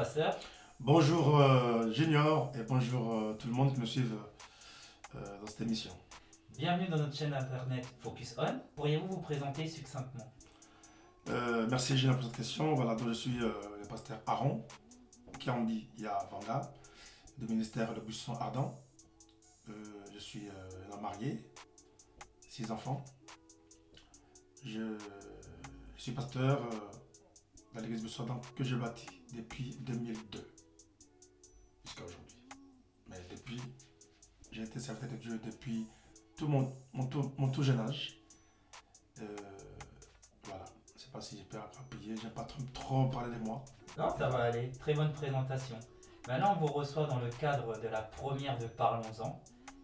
pasteur. Bonjour Junior et bonjour tout le monde qui nous suivent dans cette émission. Bienvenue dans notre chaîne internet Focus On. Pourriez-vous vous présenter succinctement? Merci Junior pour cette question. Voilà, donc je suis le pasteur Aaron, qui en dit il y a Vanga, du ministère de Buisson Ardent. Je suis un homme marié, 6 enfants. Je suis pasteur dans l'église Buisson Ardent que je bâtis depuis 2002 jusqu'à aujourd'hui. Mais depuis, j'ai été serviteur de Dieu depuis tout mon tout jeune âge. Voilà, je ne sais pas si je peux appuyer, je n'ai pas trop parlé de moi. Non, ça va aller. Très bonne présentation. Maintenant, on vous reçoit dans le cadre de la première de Parlons-en.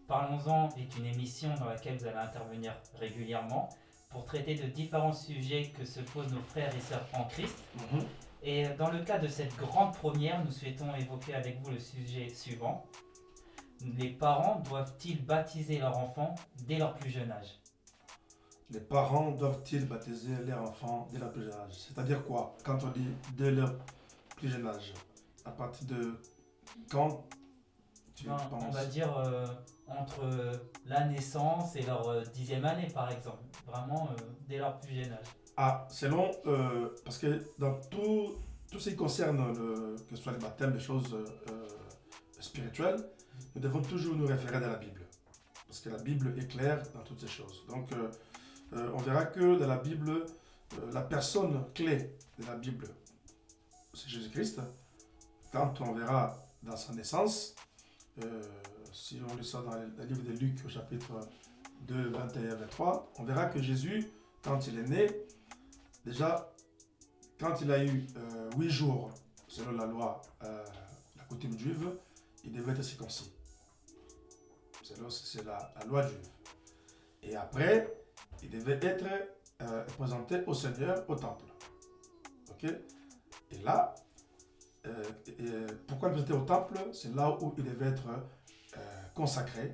Parlons-en est une émission dans laquelle vous allez intervenir régulièrement pour traiter de différents sujets que se posent nos frères et sœurs en Christ. Et dans le cadre de cette grande première, nous souhaitons évoquer avec vous le sujet suivant. Les parents doivent-ils baptiser leur enfant dès leur plus jeune âge? Les parents doivent-ils baptiser leurs enfants dès leur plus jeune âge? C'est-à-dire quoi? Quand on dit dès leur plus jeune âge, à partir de quand tu penses? On va dire entre la naissance et leur 10e année par exemple. Vraiment dès leur plus jeune âge. Ah, selon, parce que dans tout ce qui concerne, que ce soit les baptêmes, les choses spirituelles, nous devons toujours nous référer à la Bible. Parce que la Bible est claire dans toutes ces choses. Donc, on verra que dans la Bible, la personne clé de la Bible, c'est Jésus-Christ. Quand on verra dans sa naissance, si on lit ça dans le livre de Luc au chapitre 2, 21-23, on verra que Jésus, quand il est né, déjà, quand il a eu 8 jours, selon la loi, la coutume juive, il devait être circoncis. C'est la loi juive. Et après, il devait être présenté au Seigneur au temple. Ok? Et là, pourquoi le présenter au temple? C'est là où il devait être consacré.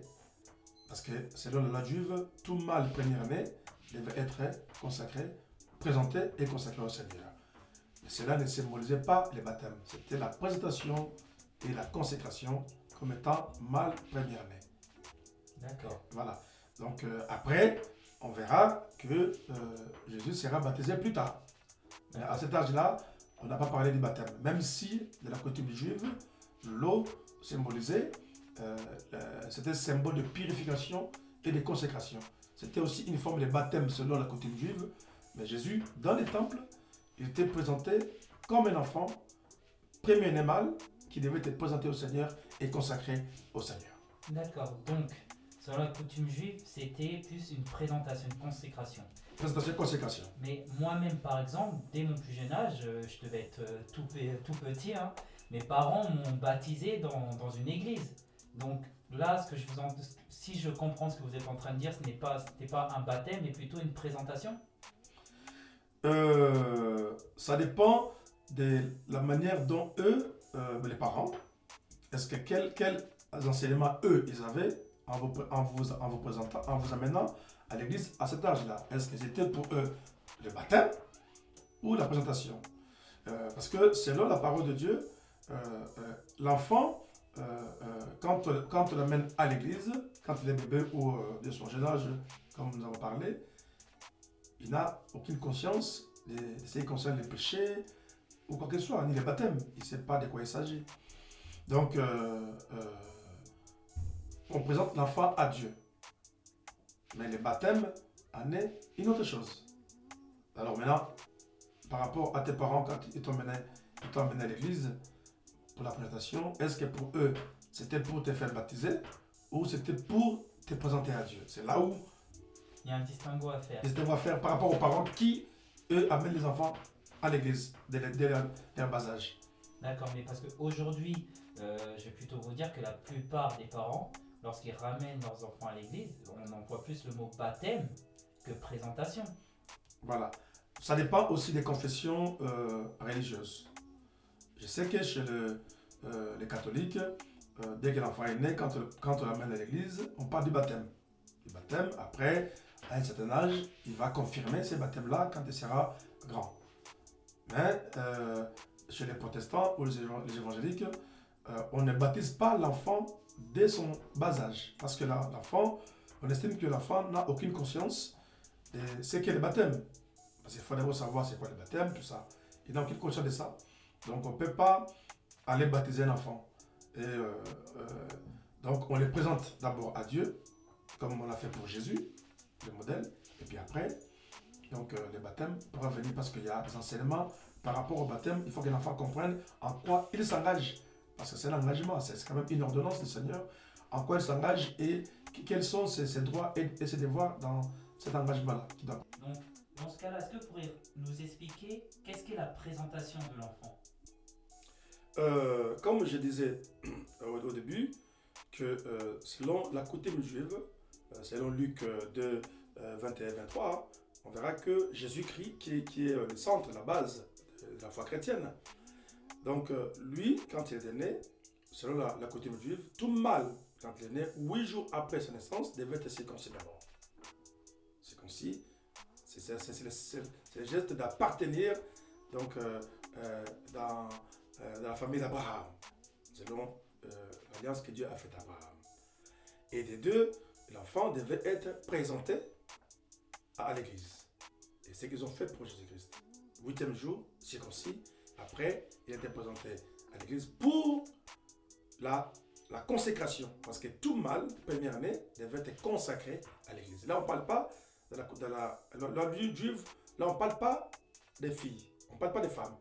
Parce que selon la loi juive, tout mâle premier-né devait être consacré, présenté et consacré au Seigneur. Mais cela ne symbolisait pas les baptêmes. C'était la présentation et la consécration comme étant mâle premier-né. D'accord. Voilà. Donc après, on verra que Jésus sera baptisé plus tard. Mais à cet âge-là, on n'a pas parlé du baptême. Même si, de la coutume juive, l'eau symbolisait, c'était un symbole de purification et de consécration. C'était aussi une forme de baptême selon la coutume juive. Mais Jésus, dans les temples, il était présenté comme un enfant, premier-né mâle, qui devait être présenté au Seigneur et consacré au Seigneur. D'accord. Donc, selon la coutume juive, c'était plus une présentation, une consécration. Présentation et consécration. Mais moi-même, par exemple, dès mon plus jeune âge, je devais être tout petit, hein, mes parents m'ont baptisé dans une église. Donc là, si je comprends ce que vous êtes en train de dire, ce n'était pas un baptême, mais plutôt une présentation. Ça dépend de la manière dont eux, les parents, est-ce que quels enseignements eux ils avaient en vous présentant, en vous amenant à l'église à cet âge-là. Est-ce que c'était pour eux le baptême ou la présentation? Parce que selon la parole de Dieu, l'enfant, quand on l'amène à l'église, quand il est bébé ou de son jeune âge, comme nous avons parlé, il n'a aucune conscience de ce qui concerne les péchés ou quoi que ce soit, ni les baptêmes. Il ne sait pas de quoi il s'agit. Donc, on présente l'enfant à Dieu. Mais le baptême en est une autre chose. Alors maintenant, par rapport à tes parents, quand ils t'ont emmené à l'église pour la présentation, est-ce que pour eux, c'était pour te faire baptiser ou c'était pour te présenter à Dieu? C'est là où il y a un distinguo à faire. Distinguo à faire par rapport aux parents qui, eux, amènent les enfants à l'église dès leur bas âge. D'accord, mais parce qu'aujourd'hui, je vais plutôt vous dire que la plupart des parents, lorsqu'ils ramènent leurs enfants à l'église, on emploie plus le mot baptême que présentation. Voilà. Ça dépend aussi des confessions religieuses. Je sais que chez les catholiques, dès que l'enfant est né, quand on l'amène à l'église, on parle du baptême. Du baptême, après, à un certain âge, il va confirmer ces baptêmes-là quand il sera grand. Mais chez les protestants ou les évangéliques, on ne baptise pas l'enfant dès son bas âge. Parce que l'enfant, on estime que l'enfant n'a aucune conscience de ce qu'est le baptême. Parce qu'il faut d'abord savoir c'est quoi le baptême, tout ça. Il n'a aucune conscience de ça. Donc on ne peut pas aller baptiser un enfant. Et donc on les présente d'abord à Dieu, comme on l'a fait pour Jésus, le modèle. Et puis après, donc le baptême pourra venir parce qu'il y a des enseignements par rapport au baptême. Il faut que l'enfant comprenne en quoi il s'engage. Parce que c'est un engagement, c'est quand même une ordonnance du Seigneur. En quoi il s'engage et quels sont ses droits et ses devoirs dans cet engagement-là. Donc, dans ce cas-là, est-ce que vous pourriez nous expliquer qu'est-ce qu'est la présentation de l'enfant? Comme je disais au début, que selon la coutume juive, selon Luc 2, 21-23, on verra que Jésus-Christ, qui est le centre, la base de la foi chrétienne, donc lui, quand il est né, selon la coutume juive, tout mâle, quand il est né, 8 jours après sa naissance, devait être circoncis d'abord. Circoncis, c'est le geste d'appartenir donc, dans la famille d'Abraham, selon l'alliance que Dieu a faite à Abraham. Et des deux, l'enfant devait être présenté à l'église. Et c'est ce qu'ils ont fait pour Jésus-Christ. 8e jour, circoncis. Après, il était présenté à l'église pour la consécration. Parce que tout mâle, première année, devait être consacré à l'église. Là, on ne parle pas de la vie juive, là, on ne parle pas des filles, on ne parle pas des femmes.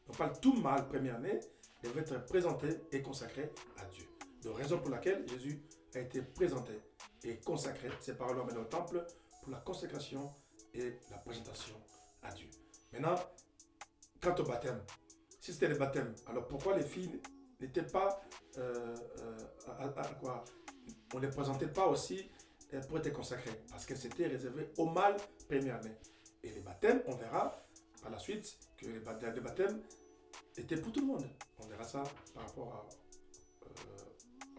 On parle tout mâle, première année, devait être présenté et consacré à Dieu. De raison pour laquelle Jésus a été présenté et consacré, ses paroles emmènent au temple pour la consécration et la présentation à Dieu. Maintenant, quant au baptême, si c'était le baptême, alors pourquoi les filles n'étaient pas, on ne les présentait pas aussi pour être consacrées? Parce que c'était réservé aux mâles première année. Et les baptêmes, on verra par la suite que les baptêmes étaient pour tout le monde. On verra ça par rapport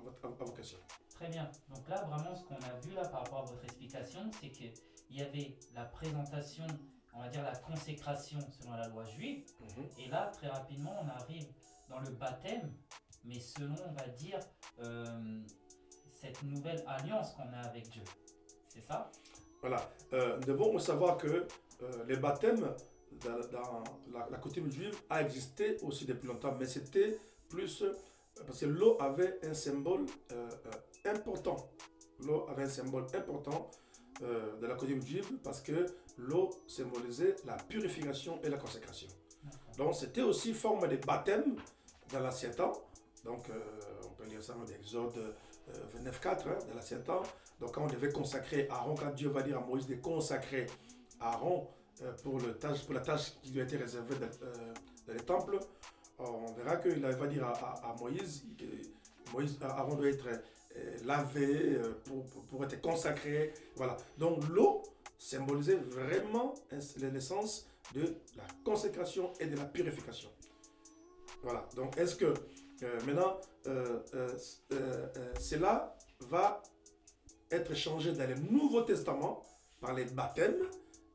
à vos questions. Très bien. Donc là, vraiment, ce qu'on a vu là par rapport à votre explication, c'est qu'il y avait la présentation, on va dire la consécration selon la loi juive. Et là, très rapidement, on arrive dans le baptême, mais selon, on va dire, cette nouvelle alliance qu'on a avec Dieu. C'est ça? Voilà. Nous devons savoir que le baptême dans la coutume juive a existé aussi depuis longtemps, mais c'était plus parce que l'eau avait un symbole important. L'eau avait un symbole important de la coutume juive parce que l'eau symbolisait la purification et la consécration. Donc c'était aussi forme de baptême dans l'ancien temps. Donc on peut lire ça dans l'Exode 29.4 dans l'ancien temps. Donc quand on devait consacrer Aaron, quand Dieu va dire à Moïse de consacrer Aaron pour la tâche qui lui a été réservée dans le temple, on verra qu'il va dire à Moïse, Aaron doit être lavé pour être consacré. Voilà. Donc l'eau symbolisait vraiment l'essence de la consécration et de la purification. Voilà. Donc est-ce que maintenant cela va être changé dans le Nouveau Testament par les baptêmes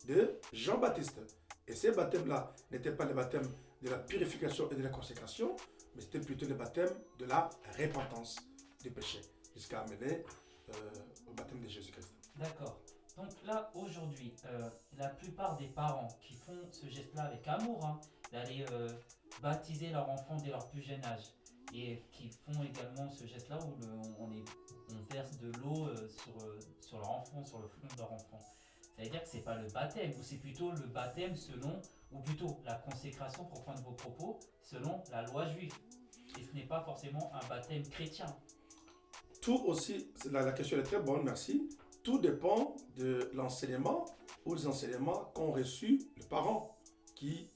de Jean-Baptiste. Et ces baptêmes-là n'étaient pas les baptêmes de la purification et de la consécration, mais c'était plutôt le baptême de la repentance du péché, jusqu'à amener au baptême de Jésus-Christ. D'accord. Donc là, aujourd'hui, la plupart des parents qui font ce geste-là avec amour, d'aller baptiser leur enfant dès leur plus jeune âge, et qui font également ce geste-là où on verse de l'eau sur leur enfant, sur le front de leur enfant. Ça veut dire que ce n'est pas le baptême, ou c'est plutôt le baptême selon, ou plutôt la consécration, pour prendre vos propos, selon la loi juive. Et ce n'est pas forcément un baptême chrétien. Tout aussi, la question est très bonne, merci. Tout dépend de l'enseignement ou des enseignements qu'ont reçus les parents qui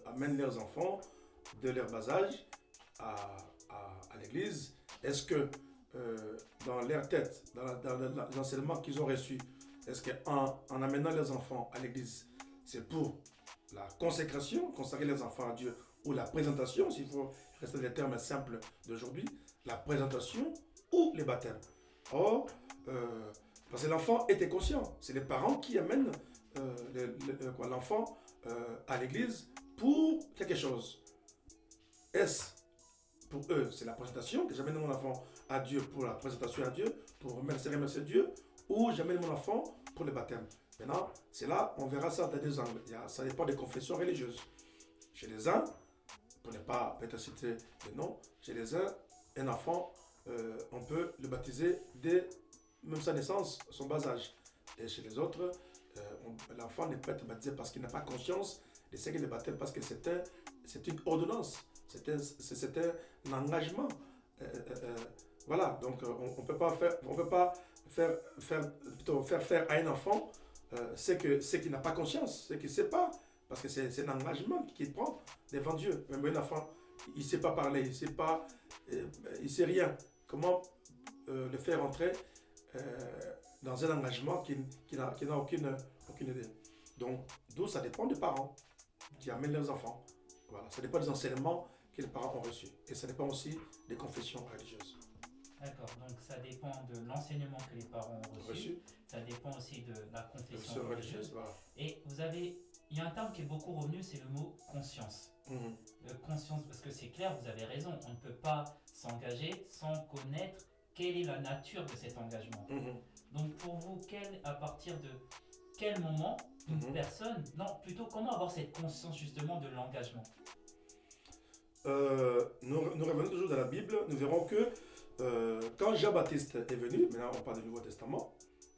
amènent leurs enfants de leur bas âge à l'église. Est-ce que dans leur tête, dans l'enseignement qu'ils ont reçu, est-ce qu'en amenant leurs enfants à l'église, c'est pour la consécration, consacrer les enfants à Dieu, ou la présentation, s'il faut rester dans les termes simples d'aujourd'hui, la présentation ou les baptêmes? Or, parce que l'enfant était conscient, c'est les parents qui amènent l'enfant à l'église pour quelque chose. est-ce pour eux, c'est la présentation, que j'amène mon enfant à Dieu pour la présentation à Dieu, pour remercier Dieu, ou j'amène mon enfant pour le baptême. Maintenant, c'est là, on verra ça dans deux angles. Ça dépend des confessions religieuses. Chez les uns, pour ne pas peut-être citer les noms, chez les uns, un enfant, on peut le baptiser dès même sa naissance, son bas âge. Et chez les autres, l'enfant ne peut être baptisé parce qu'il n'a pas conscience de ce qu'il est baptême, parce que c'est une ordonnance, c'est un engagement. Voilà, donc on ne peut pas faire faire à un enfant ce qu'il n'a pas conscience, ce qu'il ne sait pas, parce que c'est un engagement qu'il prend devant Dieu. Même un enfant, il ne sait pas parler, il ne sait rien. Comment le faire entrer dans un engagement qui n'a aucune idée. Donc, d'où ça dépend des parents qui amènent leurs enfants. Voilà, ça dépend des enseignements que les parents ont reçus. Et ça dépend aussi des confessions religieuses. D'accord, donc ça dépend de l'enseignement que les parents ont reçu. Ça dépend aussi de la confession religieuse. Voilà. Et il y a un terme qui est beaucoup revenu, c'est le mot conscience. Conscience, parce que c'est clair, vous avez raison, on ne peut pas s'engager sans connaître quelle est la nature de cet engagement. Donc pour vous, à partir de quel moment toute personne, plutôt comment avoir cette conscience justement de l'engagement? Nous revenons toujours dans la Bible, nous verrons que quand Jean-Baptiste est venu, maintenant on parle du Nouveau Testament,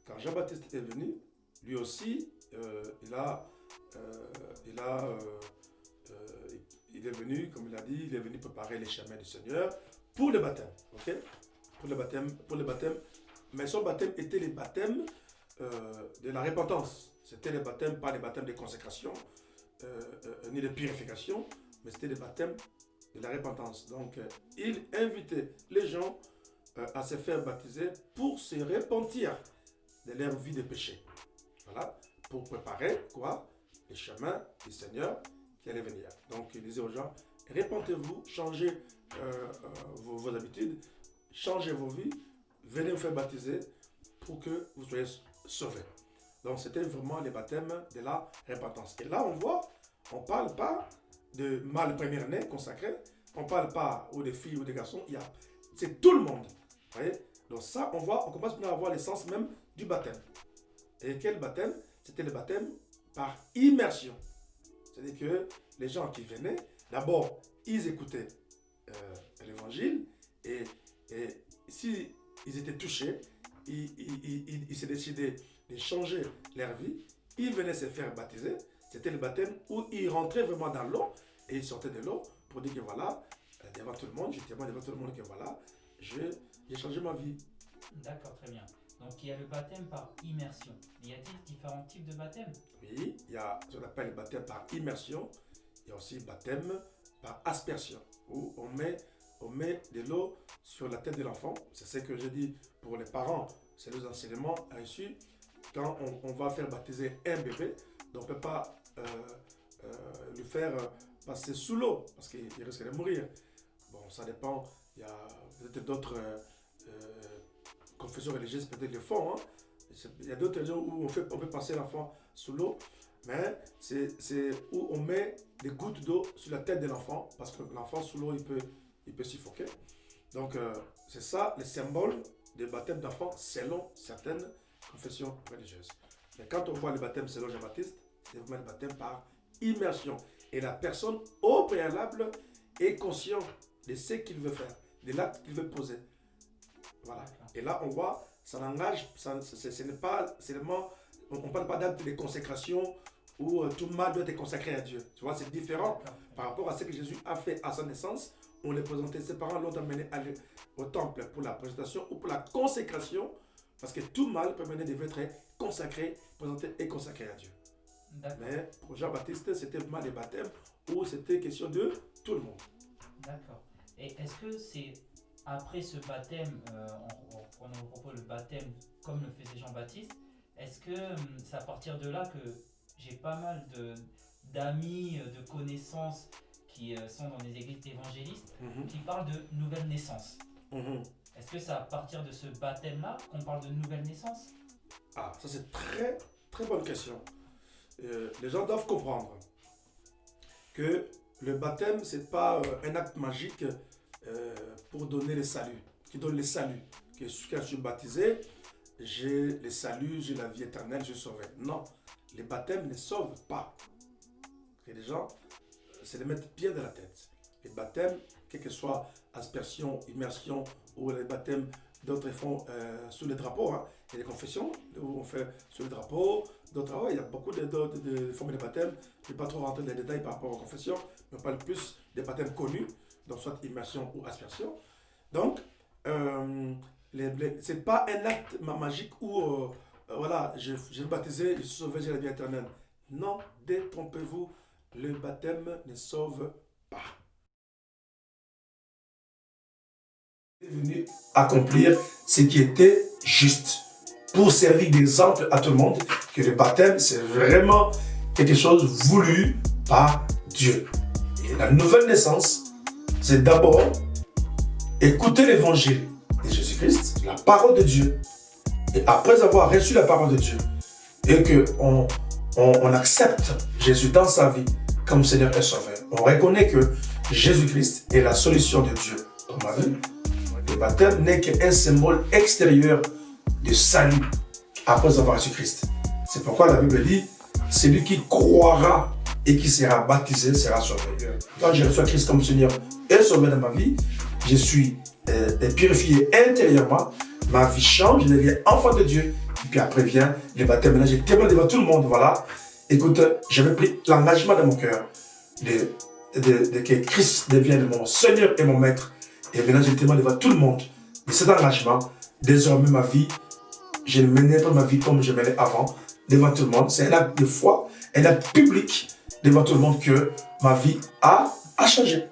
quand Jean-Baptiste est venu, lui aussi, il est venu, comme il a dit, il est venu préparer les chemins du Seigneur pour le baptême, ok? Pour le baptême, mais son baptême était le baptême de la repentance. C'était le baptême, pas le baptême de consécration, ni de purification, mais c'était le baptême de la repentance. Donc, il invitait les gens à se faire baptiser pour se repentir de leur vie de péché. Voilà, pour préparer quoi? Les chemins du Seigneur qui allait venir. Donc, il disait aux gens, repentez-vous, changez vos habitudes, changez vos vies, venez vous faire baptiser pour que vous soyez sauvés. Donc, c'était vraiment le baptême de la repentance. Et là, on ne parle pas de mâle premier-né consacré, on ne parle pas ou des filles ou des garçons, c'est tout le monde. Vous voyez? Donc ça, on commence maintenant à voir l'essence même du baptême. Et quel baptême? C'était le baptême par immersion. C'est-à-dire que les gens qui venaient, d'abord, ils écoutaient l'évangile et s'ils étaient touchés, ils se décidaient de changer leur vie, ils venaient se faire baptiser. C'était le baptême où ils rentraient vraiment dans l'eau et ils sortaient de l'eau pour dire que voilà, devant tout le monde, je témoigne devant tout le monde que voilà, j'ai changé ma vie. D'accord, très bien. Donc il y a le baptême par immersion. Y a-t-il différents types de baptême? Oui, il y a ce qu'on appelle le baptême par immersion. Il y a aussi le baptême par aspersion, où on met de l'eau sur la tête de l'enfant. C'est ce que j'ai dit pour les parents. C'est les enseignements reçus. Quand on va faire baptiser un bébé, donc on ne peut pas lui faire passer sous l'eau parce qu'il risque de mourir. Bon, ça dépend. Il y a peut-être d'autres confessions religieuses, peut-être le font. Hein. Il y a d'autres religions où on peut passer l'enfant sous l'eau, mais c'est où on met des gouttes d'eau sur la tête de l'enfant parce que l'enfant sous l'eau, il peut suffoquer. Donc, c'est ça le symbole du baptême d'enfant selon certaines confessions religieuses. Mais quand on voit le baptême selon Jean-Baptiste, c'est vraiment le baptême par immersion. Et la personne, au préalable, est consciente de ce qu'il veut faire, de l'acte qu'il veut poser. Voilà. Et là, on voit, ça n'engage, ce n'est pas seulement, on ne parle pas d'acte de consécration où tout mal doit être consacré à Dieu. Tu vois, c'est différent par rapport à ce que Jésus a fait à sa naissance. On les présentait, ses parents l'ont amené au temple pour la présentation ou pour la consécration, parce que tout mâle premier-né devait être consacré, présenté et consacré à Dieu. Mais pour Jean-Baptiste, c'était vraiment les baptêmes où c'était question de tout le monde. D'accord. Et est-ce que c'est après ce baptême, en prenant au propos le baptême comme le faisait Jean-Baptiste, est-ce que c'est à partir de là que j'ai pas mal d'amis, de connaissances qui sont dans des églises évangélistes qui parlent de nouvelle naissance? Est-ce que c'est à partir de ce baptême-là qu'on parle de nouvelle naissance? Ah, ça c'est très très bonne question. Les gens doivent comprendre que Le baptême, ce n'est pas un acte magique pour donner le salut, qui donne le salut. Que quand je suis baptisé, j'ai le salut, j'ai la vie éternelle, je suis sauvé. Non, le baptême ne sauve pas. Et les gens, c'est de mettre pied dans la tête. Les baptêmes, quel que soit aspersion, immersion ou les baptêmes, d'autres font sous les drapeaux. Hein. Il y a des confessions où on fait sous les drapeaux, d'autres, il y a beaucoup de formes de baptême. Je ne vais pas trop rentrer dans les détails par rapport aux confessions, mais on parle plus des baptêmes connus, donc soit immersion ou aspersion. Donc, ce n'est pas un acte magique où, voilà, je vais baptiser, je suis sauvé, j'ai la vie éternelle. Non, détrompez-vous, le baptême ne sauve pas. Il est venu accomplir ce qui était juste pour servir d'exemple à tout le monde que le baptême, c'est vraiment quelque chose voulu par Dieu. Et la nouvelle naissance, c'est d'abord écouter l'évangile de Jésus-Christ, la parole de Dieu. Et après avoir reçu la parole de Dieu et qu'on accepte Jésus dans sa vie comme Seigneur et Sauveur, on reconnaît que Jésus-Christ est la solution de Dieu pour ma vie. Le baptême n'est qu'un symbole extérieur de salut après avoir reçu Christ. C'est pourquoi la Bible dit, celui qui croira et qui sera baptisé sera sauvé. Quand je reçois Christ comme Seigneur et Sauveur dans ma vie, je suis purifié intérieurement, ma vie change, je deviens enfant de Dieu. Et puis après vient le baptême. Maintenant, je témoigne devant tout le monde. Voilà. Écoute, j'avais pris l'engagement dans mon cœur que Christ devienne mon Seigneur et mon Maître. Et maintenant, je témoigne devant tout le monde de cet engagement. Désormais, ma vie, je ne menais pas ma vie comme je menais avant, devant tout le monde. C'est un acte de foi, un acte public devant tout le monde que ma vie a changé.